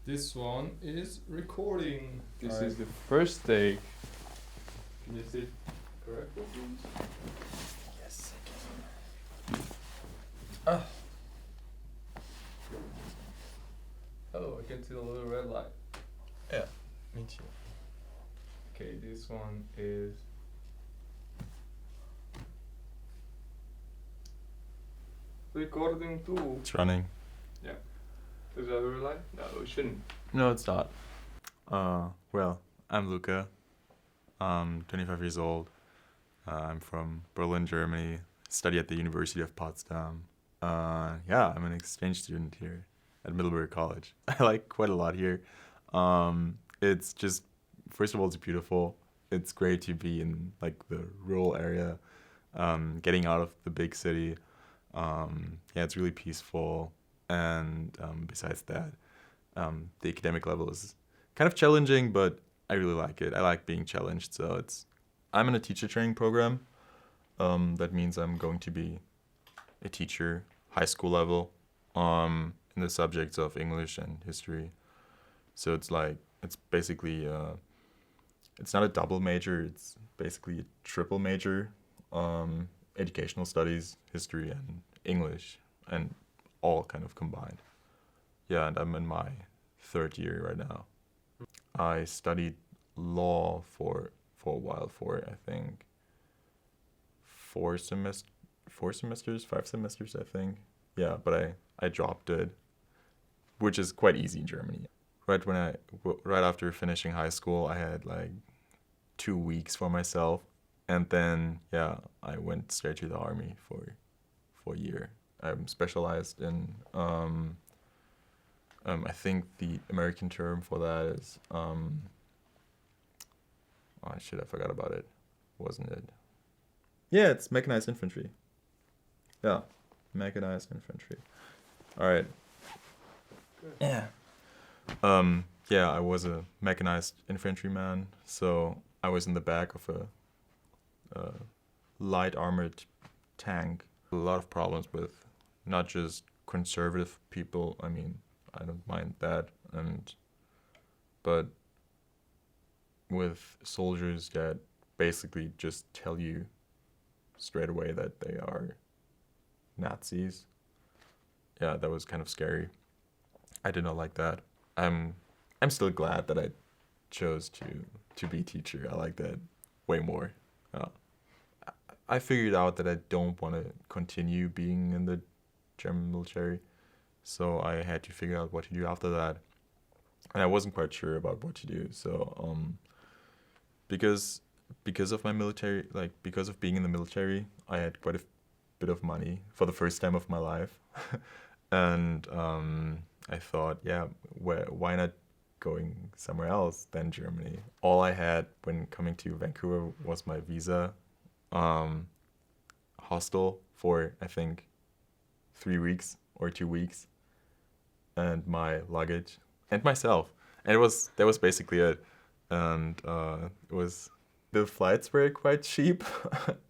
This one is recording. This Alright. is the first take. Can you see it correctly, please? Yes, I can. Ah. Oh, I can see the little red light. Yeah, me too. Okay, this one is recording too. It's running. Is that a red light? No, it shouldn't. No, it's not. Well, I'm Luca. I'm 25 years old. I'm from Berlin, Germany. Study at the University of Potsdam. Yeah, I'm an exchange student here at Middlebury College. I like quite a lot here. It's just, first of all, it's beautiful. It's great to be in like the rural area, getting out of the big city. Yeah, it's really peaceful. And besides that, the academic level is kind of challenging, but I really like it. I like being challenged. So I'm in a teacher training program. That means I'm going to be a teacher, high school level, in the subjects of English and history. So it's basically, it's not a double major. It's basically a triple major, educational studies, history, and English, and all kind of combined. Yeah, and I'm in my third year right now. I studied law for a while, for I think 5 semesters, I think. Yeah, but I dropped it, which is quite easy in Germany. Right after finishing high school, I had like 2 weeks for myself, and then yeah, I went straight to the army for a year. I'm specialized in I think the American term for that is oh shit, I forgot about it. Wasn't it? Yeah, it's mechanized infantry. Yeah, mechanized infantry. All right. Good. Yeah. Yeah, I was a mechanized infantryman, so I was in the back of a light armored tank. A lot of problems with not just conservative people. I mean, I don't mind that, but with soldiers that basically just tell you straight away that they are Nazis. Yeah, that was kind of scary. I did not like that. I'm still glad that I chose to be teacher. I like that way more. I figured out that I don't want to continue being in the German military, so I had to figure out what to do after that, and I wasn't quite sure about what to do. So because of my military, like because of being in the military, I had quite a bit of money for the first time of my life, and I thought, yeah, why not going somewhere else than Germany? All I had when coming to Vancouver was my visa, hostel for I think 3 weeks or 2 weeks, and my luggage and myself, and that was basically it. And it was the flights were quite cheap,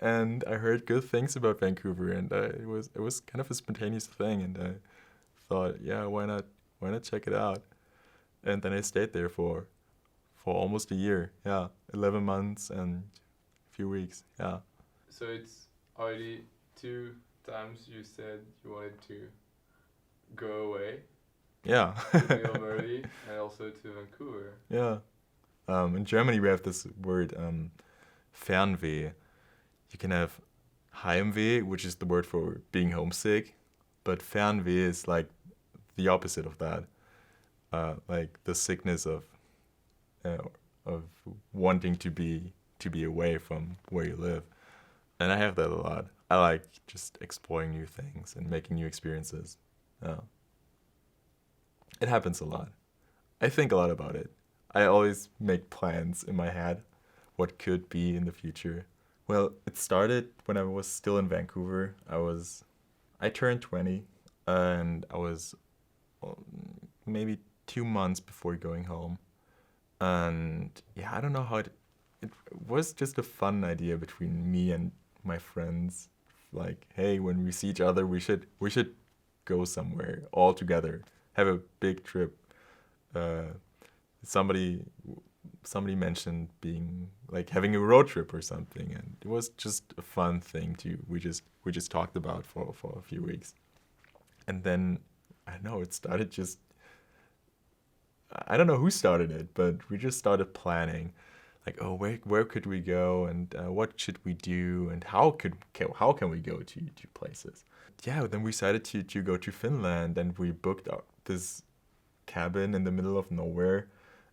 and I heard good things about Vancouver, and it was kind of a spontaneous thing, and I thought, yeah, why not check it out? And then I stayed there for almost a year. Yeah, 11 months and a few weeks. Yeah. So it's already 2 times you said you wanted to go away Yeah. to Alberta and also to Vancouver. Yeah. In Germany, we have this word, Fernweh. You can have Heimweh, which is the word for being homesick, but Fernweh is like the opposite of that. Like the sickness uh, of wanting to be away from where you live, and I have that a lot. I like just exploring new things and making new experiences. Yeah. It happens a lot. I think a lot about it. I always make plans in my head what could be in the future. Well, it started when I was still in Vancouver. I turned 20, and I was maybe 2 months before going home. And yeah, I don't know how it was just a fun idea between me and my friends. Like, hey, when we see each other, we should go somewhere all together, have a big trip. somebody somebody mentioned being like having a road trip or something, and it was just a fun thing to we just talked about for a few weeks, and then I don't know, it started just I don't know who started it, but we just started planning, like, oh, where could we go, and what should we do, and how can we go to places? Yeah, then we decided to go to Finland, and we booked this cabin in the middle of nowhere,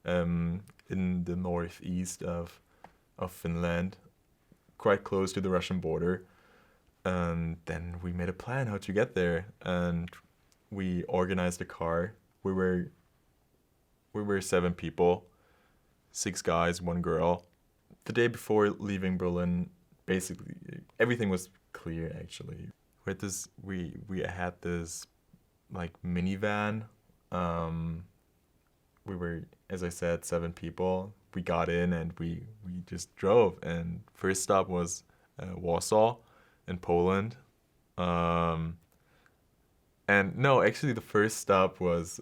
in the northeast of Finland, quite close to the Russian border. And then we made a plan how to get there, and we organized a car. We were 7 people, 6 guys, 1 girl. The day before leaving Berlin, basically everything was clear. Actually, we had this like minivan. We were, as I said, 7 people. We got in and we just drove. And first stop was Warsaw in Poland. And no, actually, the first stop was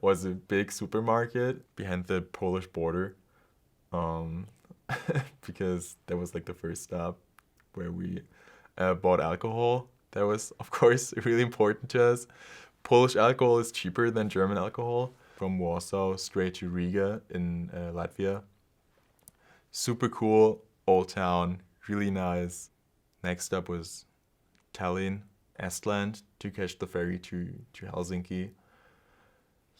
was a big supermarket behind the Polish border, um, because that was like the first stop where we bought alcohol. That was, of course, really important to us. Polish alcohol is cheaper than German alcohol. From Warsaw straight to Riga in Latvia. Super cool, old town, really nice. Next up was Tallinn, Estland, to catch the ferry to Helsinki.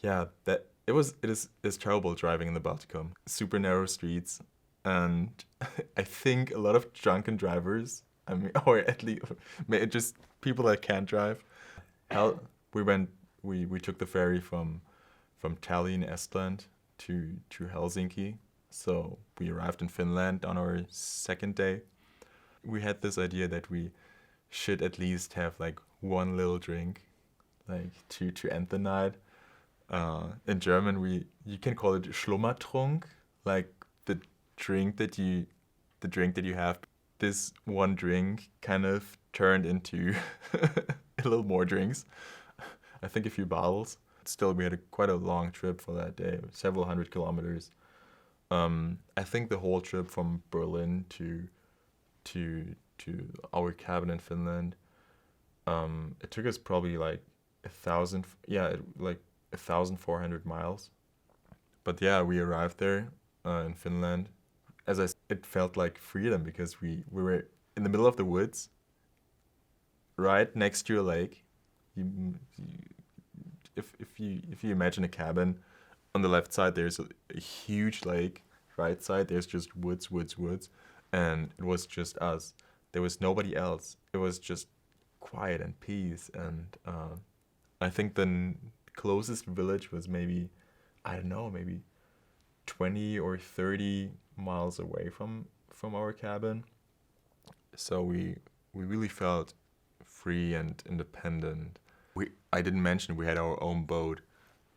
Yeah, it's terrible driving in the Baltikum. Super narrow streets, and I think a lot of drunken drivers. I mean, or at least just people that can't drive. We took the ferry from Tallinn, Estland, to Helsinki. So we arrived in Finland on our second day. We had this idea that we should at least have like one little drink, like to end the night. In German, you can call it Schlummertrunk, like the drink that you have. This one drink kind of turned into a little more drinks. I think a few bottles. Still, we had quite a long trip for that day, several hundred kilometers. I think the whole trip from Berlin to our cabin in Finland, it took us probably like 1,400 miles. But yeah, we arrived there in Finland. It felt like freedom because we were in the middle of the woods, right next to a lake. If you imagine a cabin, on the left side there's a huge lake, right side there's just woods, and it was just us. There was nobody else. It was just quiet and peace, and I think the closest village was maybe, I don't know, maybe 20 or 30 miles away from our cabin. So we really felt free and independent. I didn't mention we had our own boat.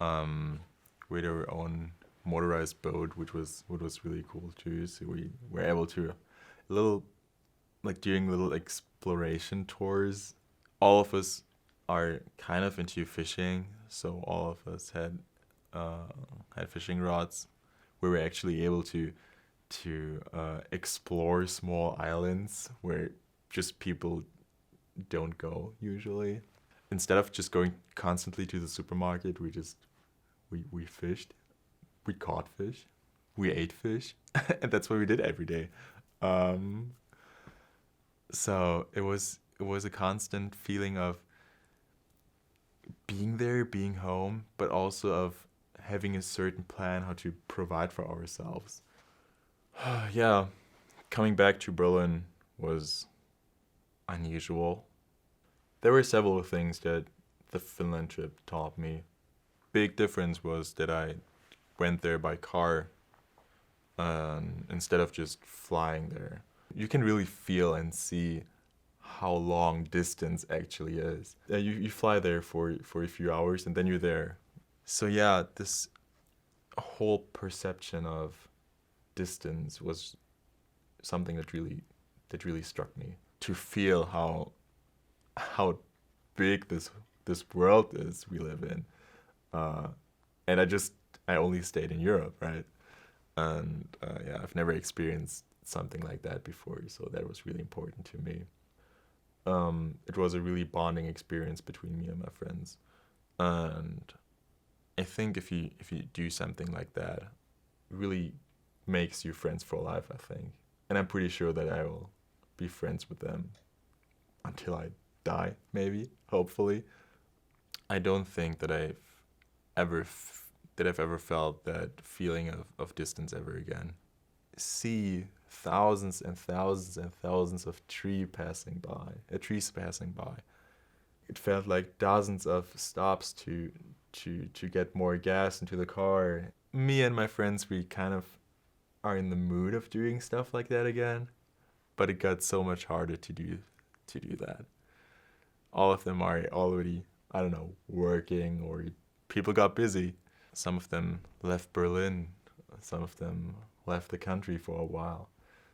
We had our own motorized boat, which was really cool too. So we were able to doing little exploration tours. All of us are kind of into fishing, so all of us had fishing rods. We were actually able to explore small islands where just people don't go usually. Instead of just going constantly to the supermarket, we fished, we caught fish, we ate fish, and that's what we did every day. So it was a constant feeling of being there, being home, but also of having a certain plan how to provide for ourselves. Yeah, coming back to Berlin was unusual. There were several things that the Finland trip taught me. Big difference was that I went there by car instead of just flying there. You can really feel and see how long distance actually is. You fly there for a few hours and then you're there. So yeah, this whole perception of distance was something that really struck me. To feel how big this world is we live in, and I only stayed in Europe, right? And yeah, I've never experienced something like that before, so that was really important to me. It was a really bonding experience between me and my friends, and I think if you do something like that, it really makes you friends for life. I think, and I'm pretty sure that I will be friends with them until I die, maybe, hopefully. I don't think that ever I've ever felt that feeling of distance ever again. See thousands and thousands and thousands of trees passing by. It felt like dozens of stops to get more gas into the car. Me and my friends, we kind of are in the mood of doing stuff like that again, but it got so much harder to do that. All of them are already, I don't know, working, or people got busy. Some of them left Berlin, some of them left the country for a while.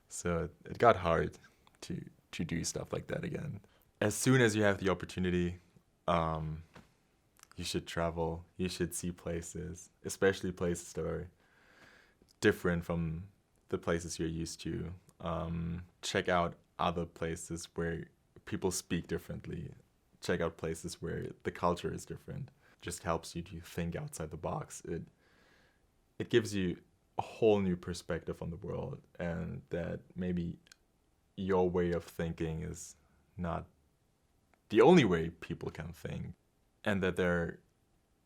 So it got hard to do stuff like that again. As soon as you have the opportunity, um, you should travel, you should see places, especially places that are different from the places you're used to. Check out other places where people speak differently. Check out places where the culture is different. Just helps you to think outside the box. It gives you a whole new perspective on the world, and that maybe your way of thinking is not the only way people can think, and that there are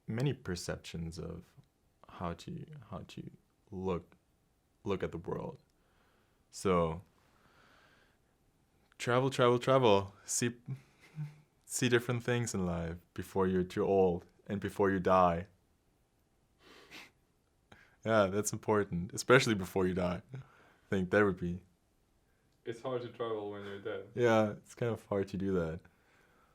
many perceptions of how to look at the world. So travel, travel, travel. See different things in life before you're too old and before you die. Yeah, that's important, especially before you die. I think that would be. It's hard to travel when you're dead. Yeah, it's kind of hard to do that.